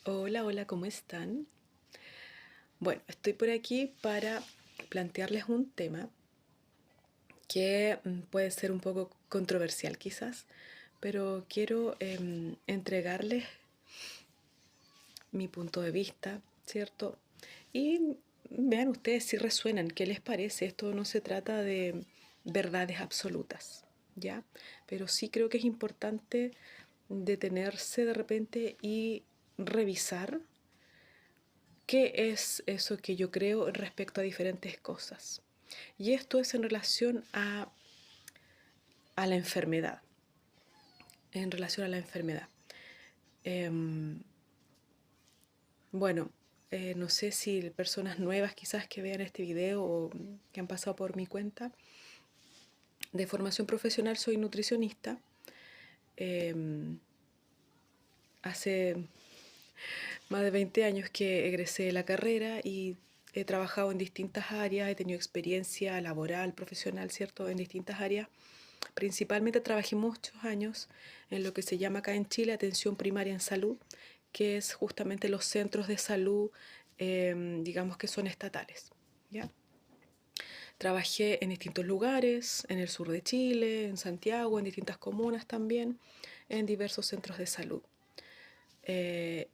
Hola, hola, ¿cómo están? Bueno, estoy por aquí para plantearles un tema que puede ser un poco controversial quizás, pero quiero entregarles mi punto de vista, ¿cierto? Y vean ustedes si resuenan, ¿qué les parece? Esto no se trata de verdades absolutas, ¿ya? Pero sí creo que es importante detenerse de repente y revisar qué es eso que yo creo respecto a diferentes cosas. Y esto es en relación a la enfermedad. En relación a la enfermedad. Eh, bueno, no sé si personas nuevas quizás que vean este video o que han pasado por mi cuenta. De formación profesional soy nutricionista. Eh, Hace más de 20 años que egresé de la carrera y he trabajado en distintas áreas, he tenido experiencia laboral, profesional, ¿cierto? En distintas áreas. Principalmente trabajé muchos años en lo que se llama acá en Chile atención primaria en salud, que es justamente los centros de salud, digamos que son estatales, ¿ya? Trabajé en distintos lugares, en el sur de Chile, en Santiago, en distintas comunas también, en diversos centros de salud.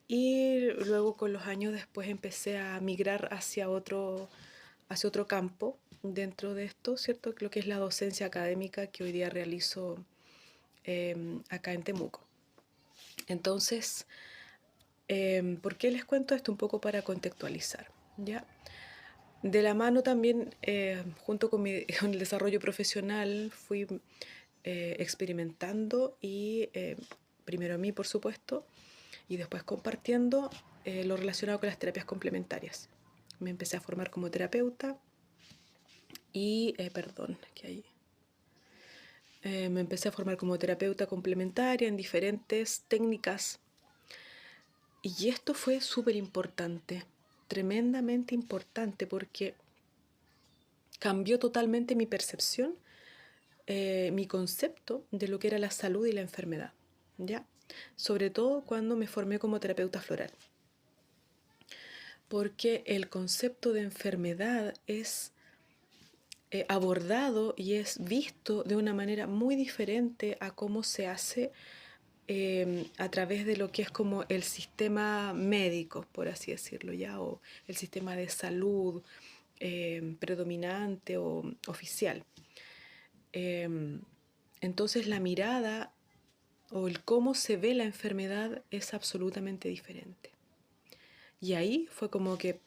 Y luego con los años después empecé a migrar hacia otro campo dentro de esto, ¿cierto? Lo que es la docencia académica que hoy día realizo acá en Temuco. Entonces, ¿por qué les cuento esto? Un poco para contextualizar, ¿ya? De la mano también, junto con, con el desarrollo profesional, fui experimentando y primero a mí, por supuesto, y después compartiendo lo relacionado con las terapias complementarias. Me empecé a formar como terapeuta y, perdón, que hay me empecé a formar como terapeuta complementaria en diferentes técnicas. Y esto fue súper importante, tremendamente importante, porque cambió totalmente mi percepción, mi concepto de lo que era la salud y la enfermedad, ¿ya? Sobre todo cuando me formé como terapeuta floral. Porque el concepto de enfermedad es abordado y es visto de una manera muy diferente a cómo se hace a través de lo que es como el sistema médico, por así decirlo, ya, o el sistema de salud predominante o oficial. Eh, entonces la mirada o el cómo se ve la enfermedad es absolutamente diferente. Y ahí fue como que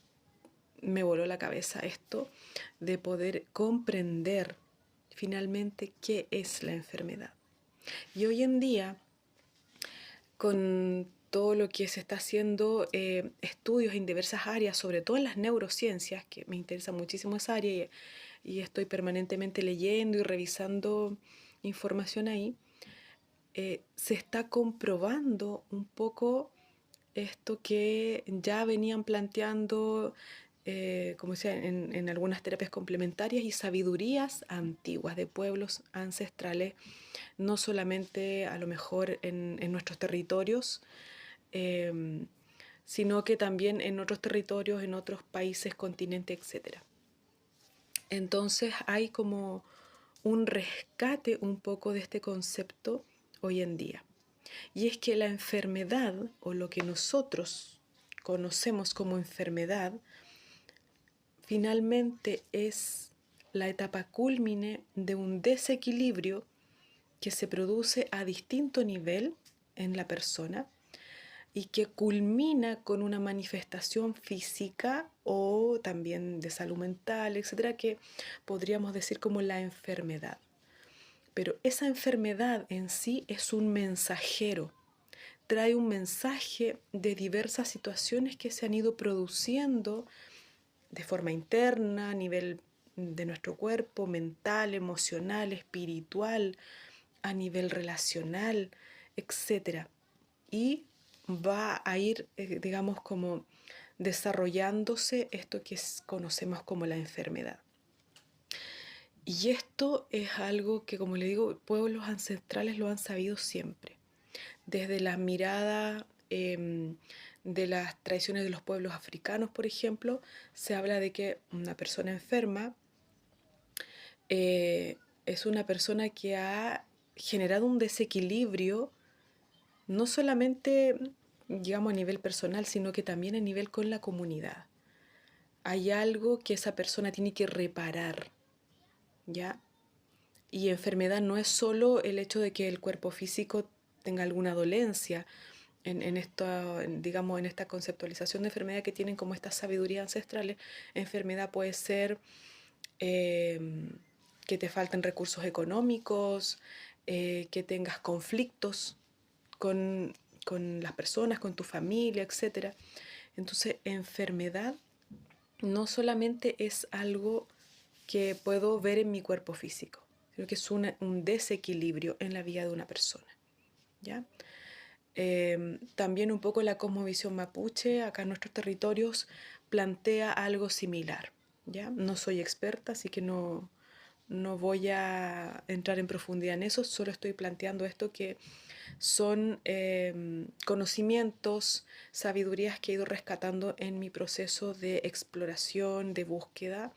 me voló la cabeza esto de poder comprender finalmente qué es la enfermedad. Y hoy en día, con todo lo que se está haciendo, estudios en diversas áreas, sobre todo en las neurociencias, que me interesa muchísimo esa área y estoy permanentemente leyendo y revisando información ahí, se está comprobando un poco esto que ya venían planteando, como decía, en algunas terapias complementarias y sabidurías antiguas de pueblos ancestrales, no solamente a lo mejor en nuestros territorios, eh, sino que también en otros territorios, en otros países, continentes, etcétera. Entonces hay como un rescate un poco de este concepto hoy en día. Y es que la enfermedad, o lo que nosotros conocemos como enfermedad, finalmente es la etapa cúlmine de un desequilibrio que se produce a distinto nivel en la persona y que culmina con una manifestación física o también de salud mental, etcétera, que podríamos decir como la enfermedad. Pero esa enfermedad en sí es un mensajero, trae un mensaje de diversas situaciones que se han ido produciendo de forma interna, a nivel de nuestro cuerpo, mental, emocional, espiritual, a nivel relacional, etcétera. Y va a ir, digamos, como desarrollándose esto que conocemos como la enfermedad. Y esto es algo que, como le digo, pueblos ancestrales lo han sabido siempre. Desde la mirada de las tradiciones de los pueblos africanos, por ejemplo, se habla de que una persona enferma eh, es una persona que ha generado un desequilibrio, no solamente, digamos, a nivel personal, sino que también a nivel con la comunidad. Hay algo que esa persona tiene que reparar, ¿ya? Y enfermedad no es solo el hecho de que el cuerpo físico tenga alguna dolencia, digamos, en esta conceptualización de enfermedad que tienen como estas sabidurías ancestrales. Enfermedad puede ser eh, que te falten recursos económicos, que tengas conflictos con, con las personas, con tu familia, etcétera. Entonces, enfermedad no solamente es algo que puedo ver en mi cuerpo físico, sino que es un desequilibrio en la vida de una persona, ¿ya? También un poco la cosmovisión mapuche, acá en nuestros territorios, plantea algo similar, ¿ya? No soy experta, así que no voy a entrar en profundidad en eso, solo estoy planteando esto que son conocimientos, sabidurías que he ido rescatando en mi proceso de exploración, de búsqueda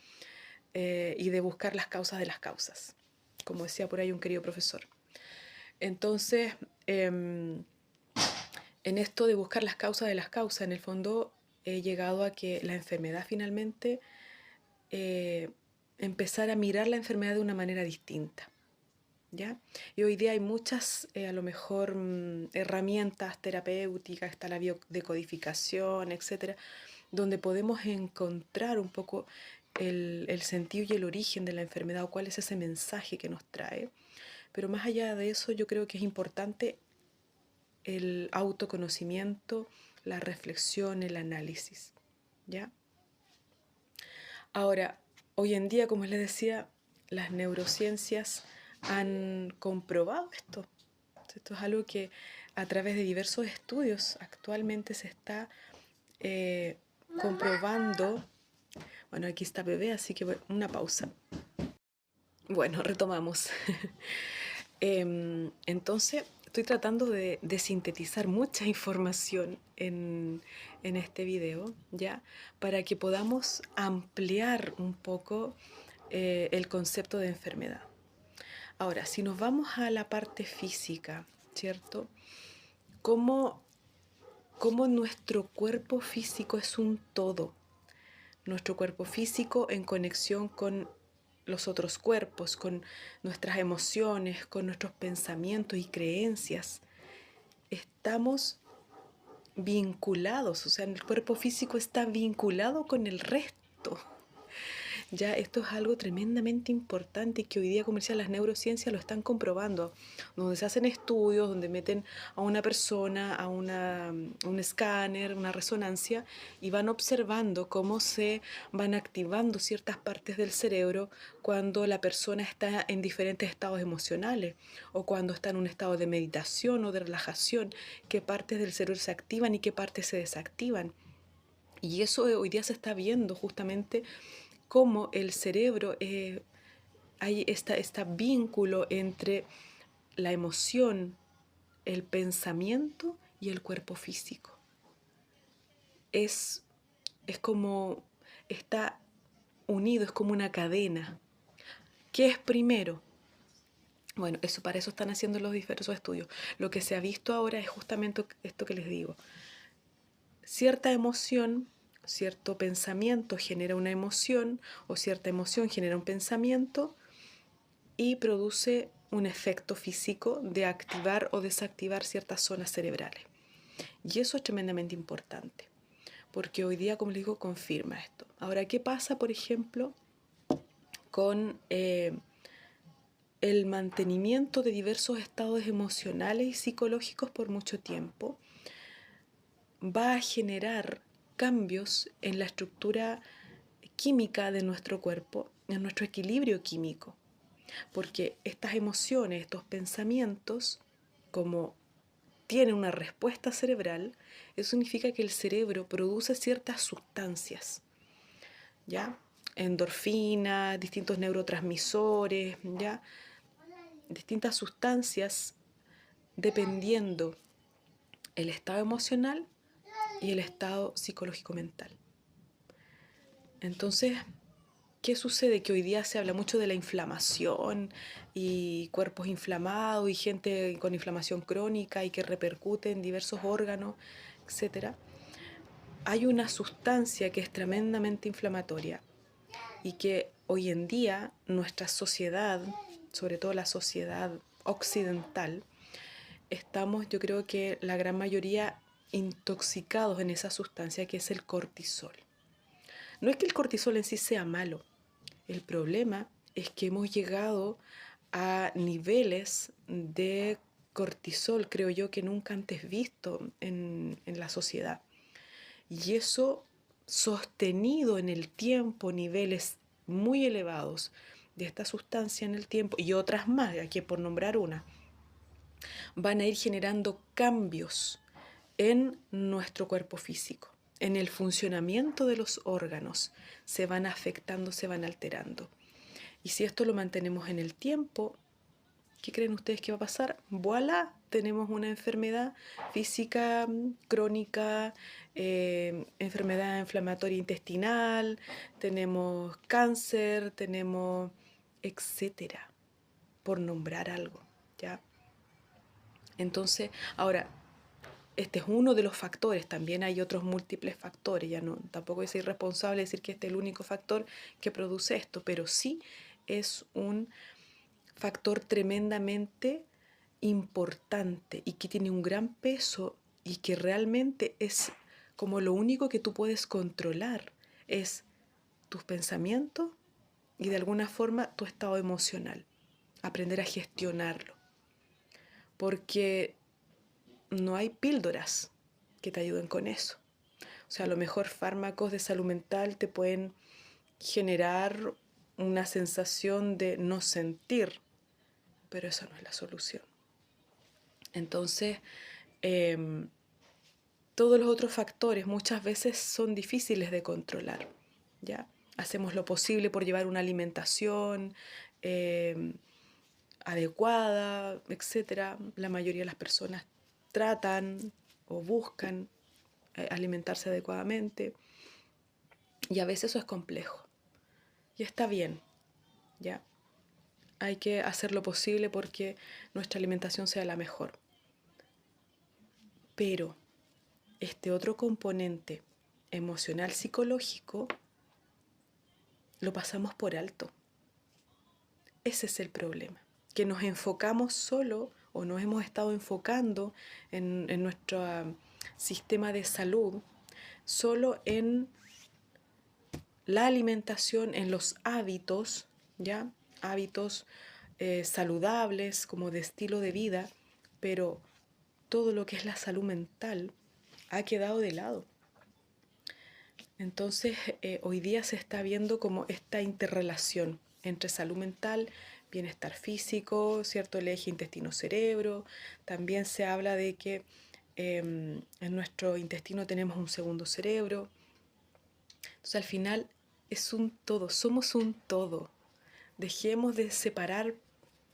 y de buscar las causas de las causas, como decía por ahí un querido profesor. Entonces, en esto de buscar las causas de las causas, en el fondo he llegado a que la enfermedad finalmente, eh, empezar a mirar la enfermedad de una manera distinta, ¿ya? Y hoy día hay muchas, a lo mejor, herramientas terapéuticas, está la biodecodificación, etcétera, donde podemos encontrar un poco el sentido y el origen de la enfermedad o cuál es ese mensaje que nos trae. Pero más allá de eso, yo creo que es importante el autoconocimiento, la reflexión, el análisis, ¿ya? Ahora, hoy en día, como les decía, las neurociencias han comprobado esto. Esto es algo que a través de diversos estudios actualmente se está eh, comprobando. Bueno, aquí está bebé, así que una pausa. Bueno, retomamos. Entonces, estoy tratando de sintetizar mucha información en este video, ¿ya? Para que podamos ampliar un poco el concepto de enfermedad. Ahora, si nos vamos a la parte física, ¿cierto? ¿Cómo, cómo nuestro cuerpo físico es un todo? Nuestro cuerpo físico en conexión con los otros cuerpos, con nuestras emociones, con nuestros pensamientos y creencias. Estamos vinculados, o sea, el cuerpo físico está vinculado con el resto. Ya esto es algo tremendamente importante y que hoy día, como decía, las neurociencias lo están comprobando, donde se hacen estudios, donde meten a una persona a un escáner, una resonancia, y van observando cómo se van activando ciertas partes del cerebro cuando la persona está en diferentes estados emocionales o cuando está en un estado de meditación o de relajación, qué partes del cerebro se activan y qué partes se desactivan. Y eso hoy día se está viendo justamente cómo el cerebro, hay este vínculo entre la emoción, el pensamiento y el cuerpo físico. Es, es como, está unido, es como una cadena. ¿Qué es primero? Bueno, eso, para eso están haciendo los diversos estudios. Lo que se ha visto ahora es justamente esto que les digo. Cierta emoción, cierto pensamiento genera una emoción o cierta emoción genera un pensamiento y produce un efecto físico de activar o desactivar ciertas zonas cerebrales. Y eso es tremendamente importante, porque hoy día, como les digo, confirma esto. Ahora, ¿qué pasa, por ejemplo, con el mantenimiento de diversos estados emocionales y psicológicos por mucho tiempo? Va a generar cambios en la estructura química de nuestro cuerpo, en nuestro equilibrio químico. Porque estas emociones, estos pensamientos, como tienen una respuesta cerebral, eso significa que el cerebro produce ciertas sustancias, ¿ya? Endorfinas, distintos neurotransmisores, ¿ya? Distintas sustancias dependiendo el estado emocional y el estado psicológico mental. Entonces, ¿qué sucede? Que hoy día se habla mucho de la inflamación y cuerpos inflamados y gente con inflamación crónica y que repercute en diversos órganos, etcétera. Hay una sustancia que es tremendamente inflamatoria y que hoy en día nuestra sociedad, sobre todo la sociedad occidental, estamos, yo creo que la gran mayoría, intoxicados en esa sustancia que es el cortisol. No es que el cortisol en sí sea malo, el problema es que hemos llegado a niveles de cortisol, creo yo, que nunca antes visto en la sociedad. Y eso sostenido en el tiempo, niveles muy elevados de esta sustancia en el tiempo y otras más, aquí por nombrar una, van a ir generando cambios en nuestro cuerpo físico, en el funcionamiento de los órganos, se van afectando, se van alterando. Y si esto lo mantenemos en el tiempo, ¿qué creen ustedes que va a pasar? ¡Voilá! Tenemos una enfermedad física crónica, enfermedad inflamatoria intestinal, tenemos cáncer, tenemos etcétera, por nombrar algo, ¿ya? Entonces, ahora, este es uno de los factores, también hay otros múltiples factores, ya no, tampoco es irresponsable decir que este es el único factor que produce esto, pero sí es un factor tremendamente importante y que tiene un gran peso y que realmente es como lo único que tú puedes controlar, es tus pensamientos y de alguna forma tu estado emocional, aprender a gestionarlo, porque no hay píldoras que te ayuden con eso. O sea, a lo mejor fármacos de salud mental te pueden generar una sensación de no sentir, pero eso no es la solución. Entonces, eh, todos los otros factores muchas veces son difíciles de controlar, ¿ya? Hacemos lo posible por llevar una alimentación adecuada, etcétera. La mayoría de las personas tratan o buscan alimentarse adecuadamente y a veces eso es complejo. Y está bien, ¿ya? Hay que hacer lo posible porque nuestra alimentación sea la mejor. Pero este otro componente emocional psicológico lo pasamos por alto. Ese es el problema, que nos enfocamos solo o nos hemos estado enfocando en nuestro sistema de salud solo en la alimentación, en los hábitos, ¿ya? Hábitos saludables como de estilo de vida, pero todo lo que es la salud mental ha quedado de lado. Entonces, hoy día se está viendo como esta interrelación entre salud mental, bienestar físico, ¿cierto? El eje intestino-cerebro. También se habla de que en nuestro intestino tenemos un segundo cerebro. Entonces, al final es un todo, somos un todo. Dejemos de separar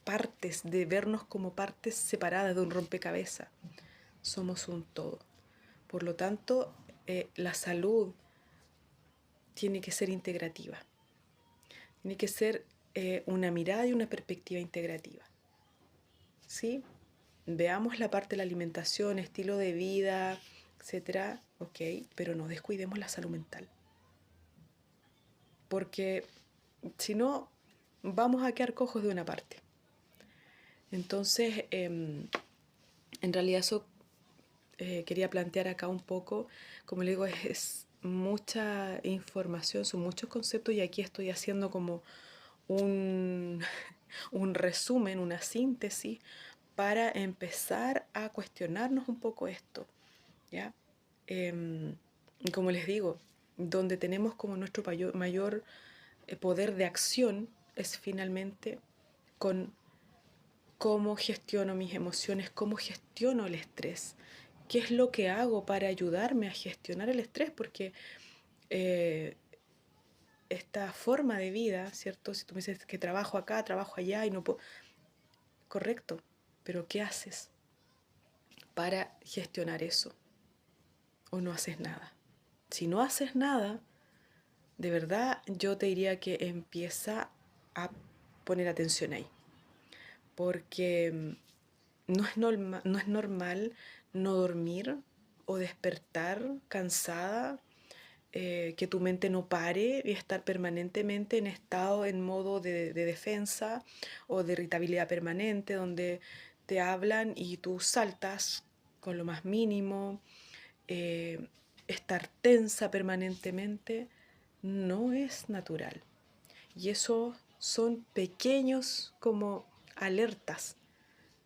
partes, de vernos como partes separadas de un rompecabezas. Somos un todo. Por lo tanto, la salud tiene que ser integrativa. Tiene que ser una mirada y una perspectiva integrativa. ¿Sí? Veamos la parte de la alimentación, estilo de vida, etcétera, ok, pero no descuidemos la salud mental. Porque si no, vamos a quedar cojos de una parte. Entonces, en realidad eso quería plantear acá un poco, como le digo, es mucha información, son muchos conceptos y aquí estoy haciendo como un, un resumen, una síntesis para empezar a cuestionarnos un poco esto, ¿ya? Como les digo, donde tenemos como nuestro mayor poder de acción es finalmente con cómo gestiono mis emociones, cómo gestiono el estrés, qué es lo que hago para ayudarme a gestionar el estrés, porque eh, esta forma de vida, ¿cierto? Si tú me dices que trabajo acá, trabajo allá y no puedo... Correcto, pero ¿qué haces? para gestionar eso, o no haces nada. Si no haces nada, de verdad yo te diría que empieza a poner atención ahí, porque no es normal no dormir o despertar cansada, que tu mente no pare y estar permanentemente en estado, en modo de defensa o de irritabilidad permanente, donde te hablan y tú saltas con lo más mínimo, eh, estar tensa permanentemente, no es natural. Y eso son pequeños como alertas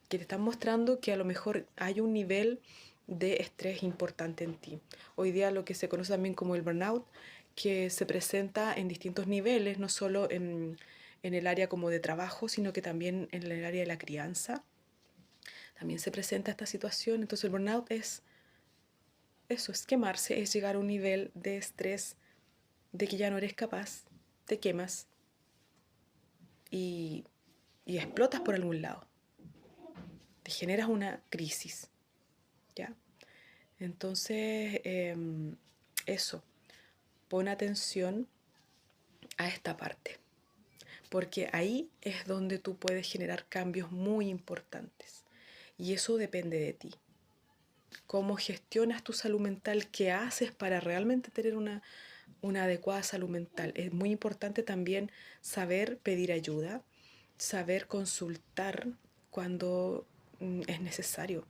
que te están mostrando que a lo mejor hay un nivel de estrés importante en ti. Hoy día lo que se conoce también como el burnout, que se presenta en distintos niveles, no solo en el área como de trabajo, sino que también en el área de la crianza. También se presenta esta situación. Entonces el burnout es eso, es quemarse, es llegar a un nivel de estrés de que ya no eres capaz, te quemas y, y explotas por algún lado. Te generas una crisis, ¿ya? Entonces, eso, pon atención a esta parte, porque ahí es donde tú puedes generar cambios muy importantes. Y eso depende de ti. Cómo gestionas tu salud mental, qué haces para realmente tener una adecuada salud mental. Es muy importante también saber pedir ayuda, saber consultar cuando es necesario.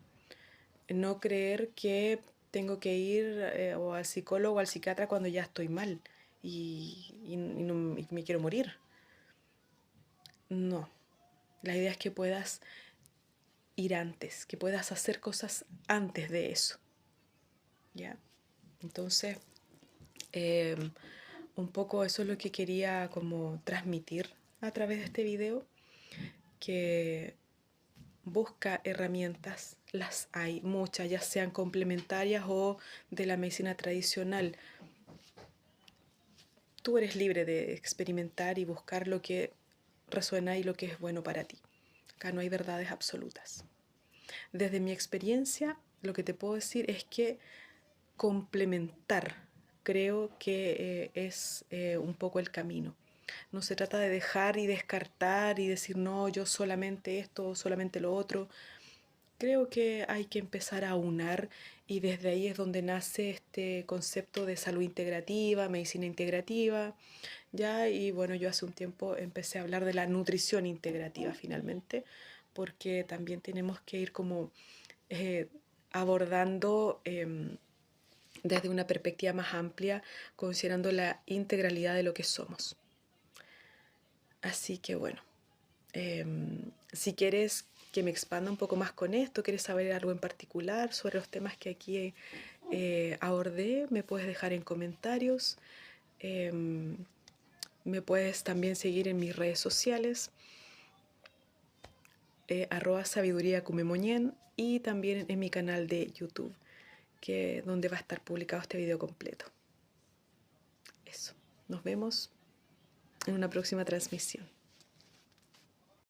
No creer que tengo que ir o al psicólogo o al psiquiatra cuando ya estoy mal y me quiero morir. No, la idea es que puedas ir antes, que puedas hacer cosas antes de eso, ¿ya? Entonces, em, un poco eso es lo que quería como transmitir a través de este video, que busca herramientas, las hay muchas, ya sean complementarias o de la medicina tradicional. Tú eres libre de experimentar y buscar lo que resuena y lo que es bueno para ti. Acá no hay verdades absolutas. Desde mi experiencia, lo que te puedo decir es que complementar creo que es un poco el camino. No se trata de dejar y descartar y decir, no, yo solamente esto, solamente lo otro. Creo que hay que empezar a aunar y desde ahí es donde nace este concepto de salud integrativa, medicina integrativa, ya, y bueno, yo hace un tiempo empecé a hablar de la nutrición integrativa finalmente, porque también tenemos que ir como eh, abordando desde una perspectiva más amplia, considerando la integralidad de lo que somos. Así que bueno, si quieres que me expanda un poco más con esto, quieres saber algo en particular sobre los temas que aquí abordé, me puedes dejar en comentarios. Em, Me puedes también seguir en mis redes sociales, @sabiduría cumemoñén, y también en mi canal de YouTube, donde va a estar publicado este video completo. Eso. Nos vemos en una próxima transmisión.